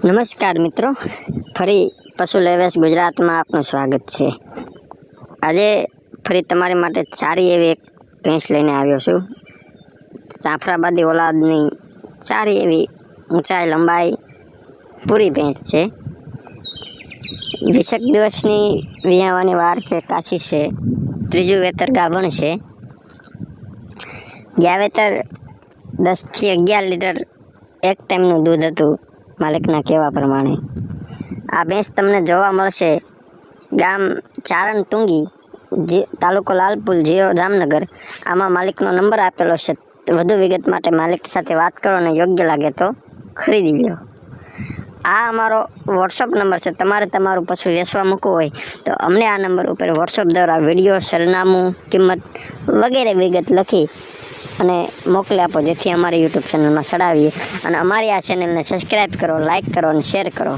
નમસ્કાર મિત્રો, ફરી પશુ લેવેશ ગુજરાતમાં આપનું સ્વાગત છે। આજે ફરી તમારી માટે સારી એવી એક ભેંસ લઈને આવ્યો છું। જાફરાબાદી ઓલાદની સારી એવી ઊંચાઈ લંબાઈ પૂરી ભેંસ છે। 20 દિવસની વિયાવાની વાર છે, કાચી છે, ત્રીજું વેતર ગાભણ છે। ગયા વેતર 10 થી 11 લીટર એક ટાઈમનું દૂધ હતું માલિકના કહેવા પ્રમાણે। આ ભેંસ તમને જોવા મળશે ગામ ચારણ તુંગી, તાલુકો લાલપુર, જિલ્લો જામનગર। આમાં માલિકનો નંબર આપેલો છે। વધુ વિગત માટે માલિક સાથે વાત કરો અને યોગ્ય લાગે તો ખરીદી લો। આ અમારો વોટ્સઅપ નંબર છે। તમારે તમારું પશુ વેચવા મૂકવું હોય તો અમને આ નંબર ઉપર વોટ્સઅપ દ્વારા વિડીયો, સરનામું, કિંમત વગેરે વિગત લખી અને મોકલી આપો, જેથી અમારી યુટ્યુબ ચેનલમાં ચડાવીએ અને અમારી આ ચેનલને સબસ્ક્રાઈબ કરો, લાઇક કરો અને શેર કરો।